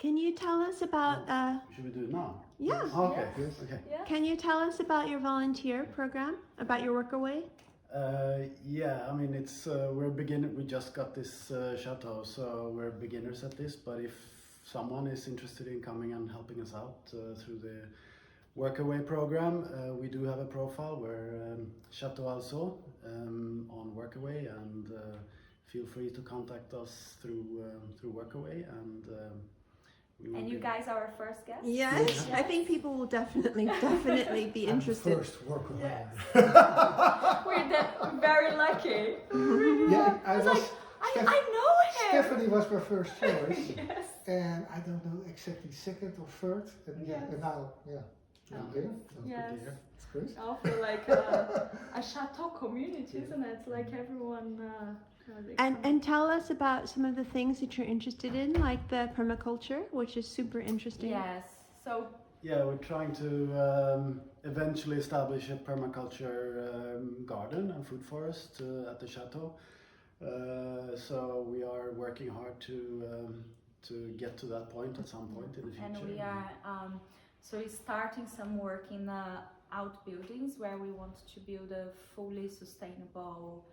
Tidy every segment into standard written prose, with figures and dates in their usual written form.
Can you tell us about? Should we do it now? Yeah. Okay. Yes. Okay. Yeah. Can you tell us about your volunteer program? About your Workaway? Yeah, I mean we're beginning. We just got this chateau, so we're beginners at this. But if someone is interested in coming and helping us out through the Workaway program, we do have a profile where Chateau Alzau on Workaway, and feel free to contact us through Workaway, and And you guys are our first guests? Yes. I think people will definitely be interested. First Workaway. Yes. We're very lucky. Yeah, I know him. Stephanie was my first choice. Yes. And I don't know exactly second or third. And Yes. and now, yeah. I'm here. So Yes. it's great. I feel like a chateau community, isn't it? Like everyone. And tell us about some of the things that you're interested in, like the permaculture, which is super interesting. Yes. So. Yeah, we're trying to eventually establish a permaculture garden and food forest at the chateau. So we are working hard to get to that point at some point in the future. And we are we're starting some work in outbuildings where we want to build a fully sustainable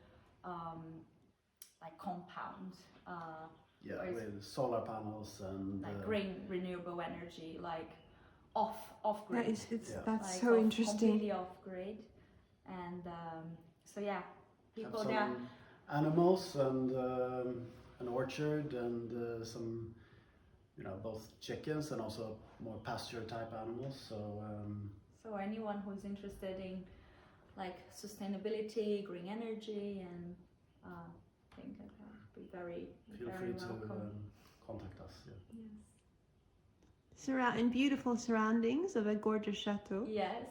like compound. Yeah, with solar panels and like green renewable energy, like off grid. That's like so interesting. Completely off grid, and so yeah, people have there. some animals and an orchard and some, both chickens and also more pasture type animals. So anyone who's interested in like sustainability, green energy, and I think that would be very feel free welcome. to contact us. Yeah. Yes. In beautiful surroundings of a gorgeous chateau. Yes,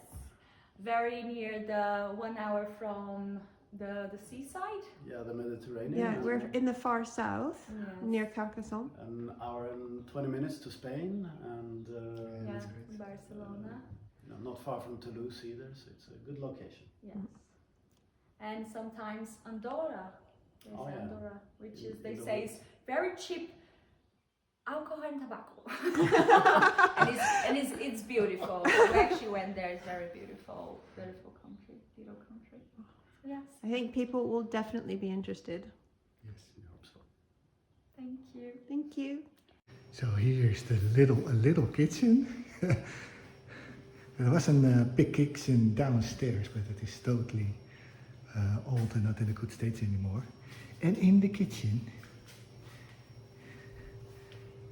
very near the 1 hour from the seaside. Yeah, the Mediterranean. Yeah, we're in the far south, Yes. near Carcassonne. An hour and 20 minutes to Spain, and Yeah, Barcelona. not far from Toulouse either, so it's a good location. Yes. And sometimes Andorra. There's Oh, yeah. Andorra, which In is, they the say, woods. is very cheap alcohol and tobacco. and it's beautiful. We actually went there. It's very beautiful country, little country. Yes. I think people will definitely be interested. Yes. We hope so. Thank you. Thank you. So here's the little kitchen. There was a big kitchen downstairs, but it is totally old and not in a good state anymore. And in the kitchen,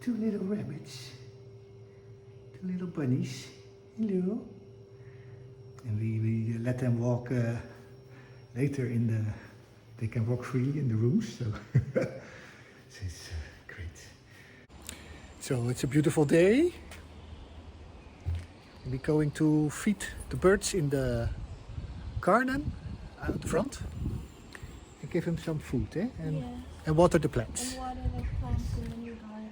2 little rabbits, 2 little bunnies. Hello. And we let them walk later they can walk freely in the rooms, so it's great. So it's a beautiful day. We're going to feed the birds in the garden out front and give them some food, and water the plants. And water the plants in the new garden.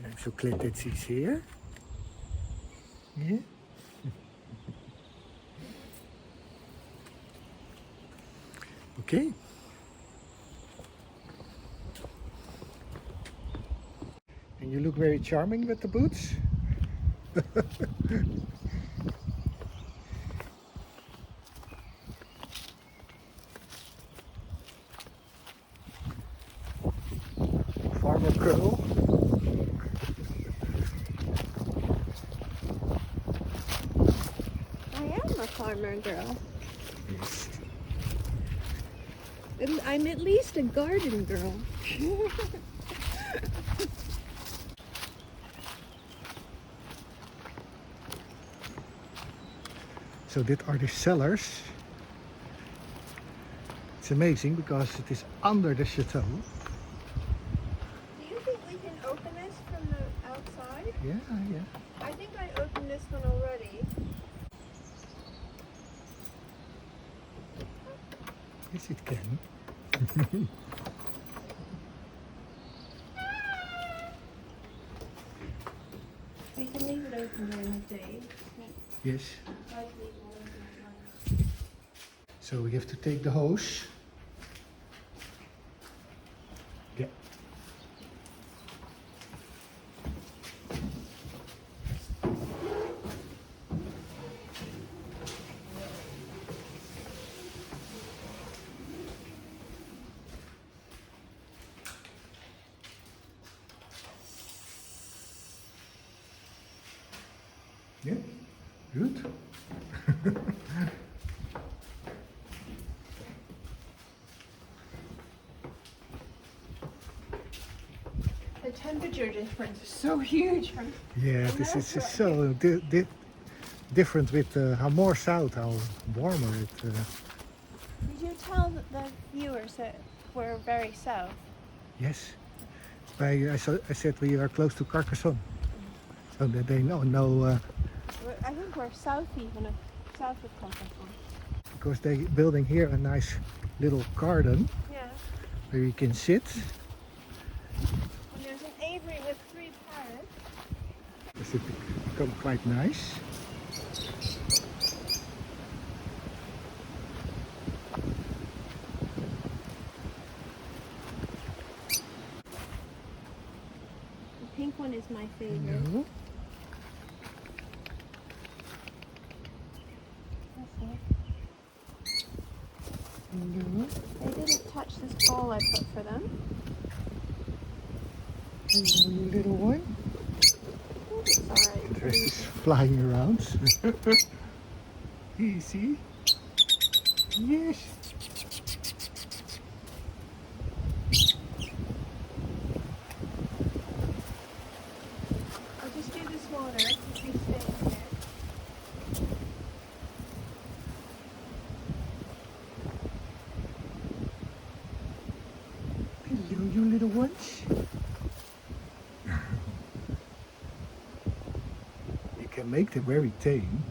And so Clint is here. Yeah. Okay. And you look very charming with the boots. Farmer girl. I am a farmer girl. Yes. I'm at least a garden girl. So these are the cellars. It's amazing because it is under the chateau. Do you think we can open this from the outside? Yeah. I think I opened this one already. Yes, it can. We can leave it open during the day. Yes. So we have to take the hose. Yeah. Yeah, good. The temperature difference is so huge from Yeah, this is so different with how more south, how warmer it. Did you tell the viewers that we're very south? Yes, I said we are close to Carcassonne, so that they know. I think we're south even of south of Carcassonne. Because they building here a nice little garden Yeah. where you can sit. And there's an aviary with 3 parrots. Does it become quite nice? The pink one is my favorite. No. No. They didn't touch this bowl I put for them. Hello, you little one. It's alright. The rest is flying around. Easy. Yes. I'll just do this water. You stay in there. Hello, you little ones. You can make them very tame.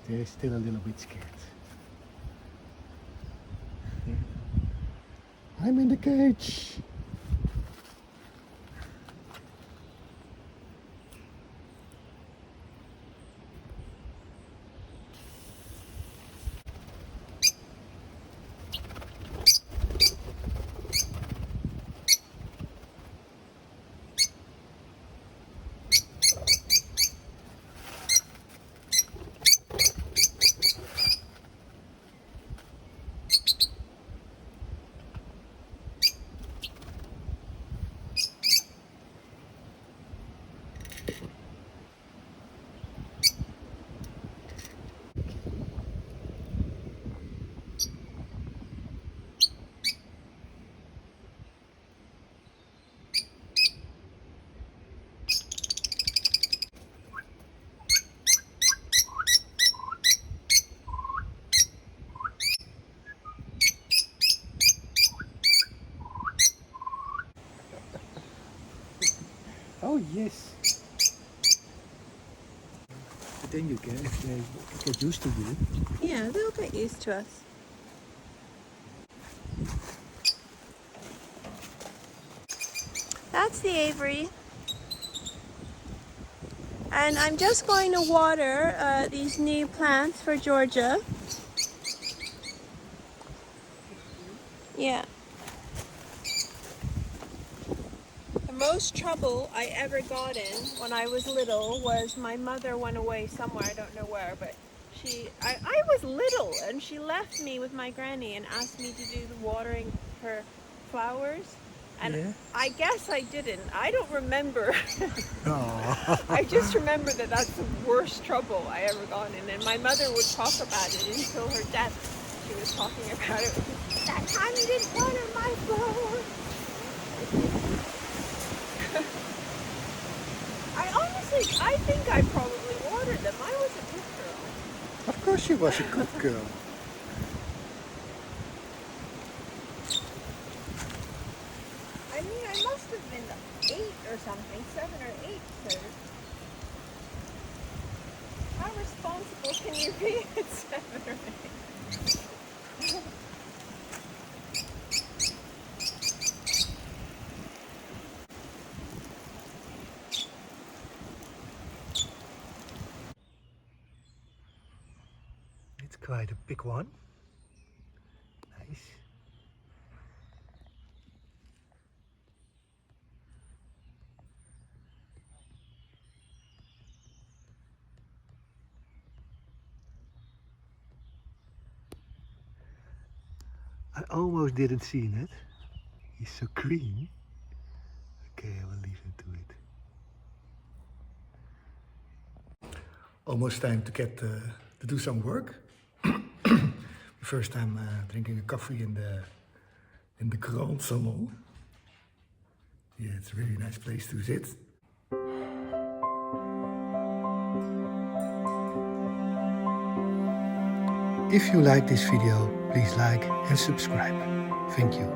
They're still a little bit scared. I'm in the cage. Oh yes. But then you get if they get used to you. Yeah, they'll get used to us. That's the aviary. And I'm just going to water these new plants for Georgia. Yeah. The most trouble I ever got in when I was little was my mother went away somewhere, I don't know where, but I was little and she left me with my granny and asked me to do the watering for flowers. And Yeah. I guess I didn't. I don't remember. Oh. I just remember that that's the worst trouble I ever got in. And my mother would talk about it until her death. She was talking about it. That time you didn't water my flowers. I think I probably watered them. I was a good girl. Of course she was a good girl. I mean, I must have been 8 or something, 7 or 8, sir. How responsible can you be at 7 or 8? It's quite a big one. Nice. I almost didn't see it. He's so green. Okay, I will leave him to it. almost time to get to do some work. First time drinking a coffee in the Grand Salon. Yeah, it's a really nice place to sit. If you like this video, please like and subscribe. Thank you.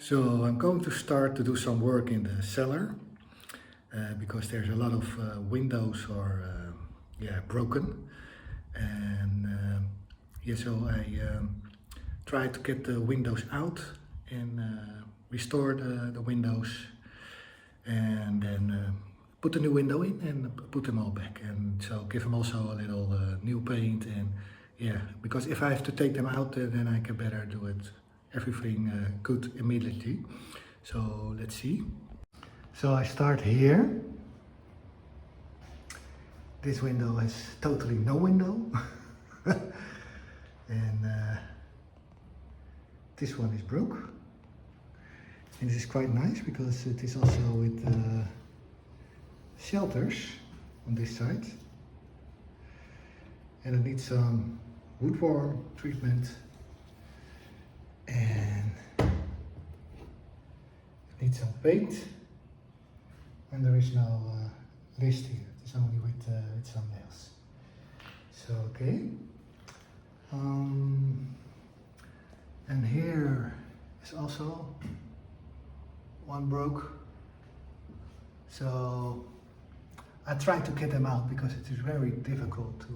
So I'm going to start to do some work in the cellar because there's a lot of windows are broken, and so I try to get the windows out and restore the windows, and then put a new window in and put them all back, and so give them also a little new paint, and because if I have to take them out then I can better do it everything good immediately. So let's see. So I start here. This window has totally no window. And this one is broke. And this is quite nice because it is also with shelters on this side. And it needs some woodworm treatment. And it needs some paint, and there is no list here. It's only with some nails. So okay. And here is also one broke. So I try to get them out because it is very difficult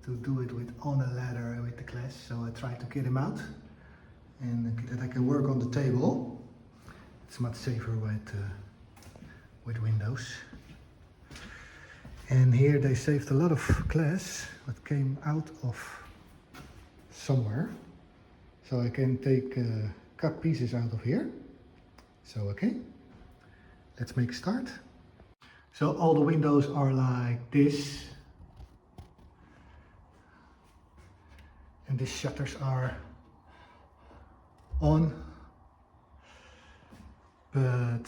to do it on a ladder with the glass. So I try to get them out, and that I can work on the table. It's much safer with windows. And here they saved a lot of glass that came out of somewhere. So I can take cut pieces out of here. So okay, let's make a start. So all the windows are like this. And these shutters are on, but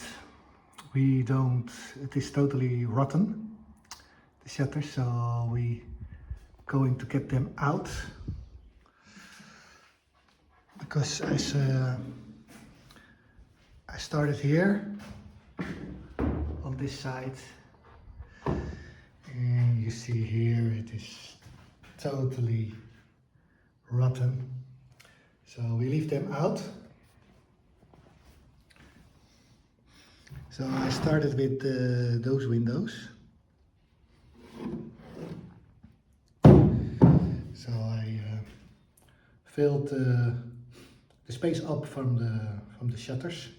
we don't, it is totally rotten, the shutters, so we going to get them out, because as I started here on this side, and you see here it is totally rotten. So we leave them out. So I started with those windows. So I filled the space up from the shutters,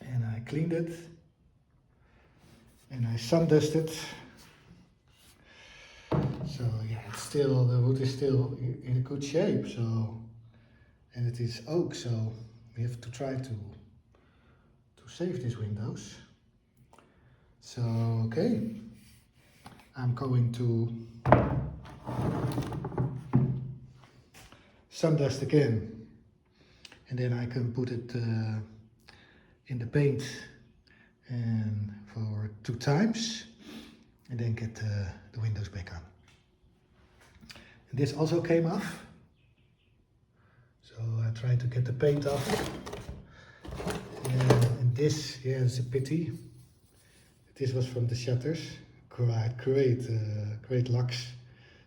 and I cleaned it, and I sun dusted. So yeah, it's still, the wood is still in a good shape. So, and it is oak, so we have to try to save these windows. So okay, I'm going to sun dust again, and then I can put it in the paint and for 2 times, and then get the windows back on. And this also came off, so trying to get the paint off. And this, yeah, it's a pity. This was from the shutters. Great locks.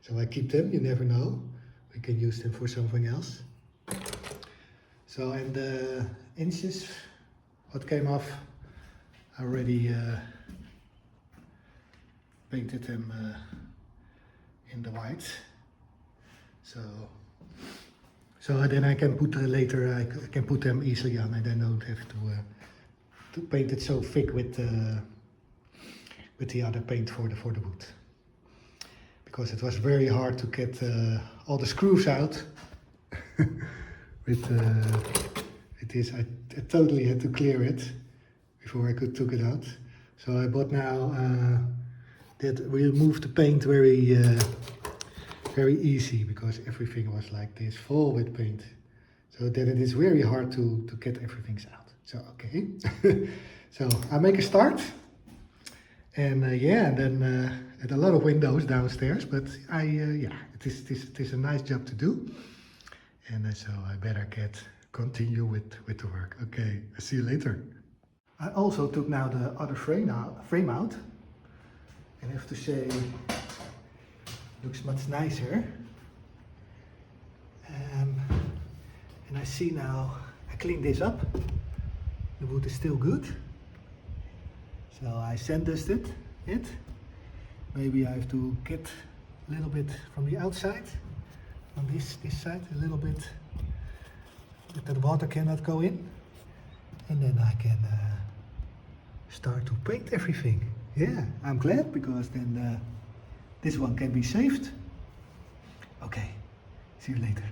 So I keep them, you never know. We can use them for something else. So, and the inches, what came off, I already painted them in the white. So then I can put later, I can put them easily on, and I don't have to paint it so thick with the other paint for the wood. Because it was very hard to get all the screws out. with this, I totally had to clear it before I could take it out. So I bought now that remove the paint very easy, because everything was like this, full with paint. So then it is very hard to get everything out. So okay, so I make a start, and yeah, then at a lot of windows downstairs. But it is a nice job to do, and so I better continue with the work. Okay, I'll see you later. I also took now the other frame out, and I have to say, looks much nicer. And I see now, I cleaned this up. The wood is still good. So I sand-dusted it. Maybe I have to get a little bit from the outside, on this side, a little bit, that the water cannot go in. And then I can start to paint everything. Yeah, I'm glad, because then this one can be saved. Okay, see you later.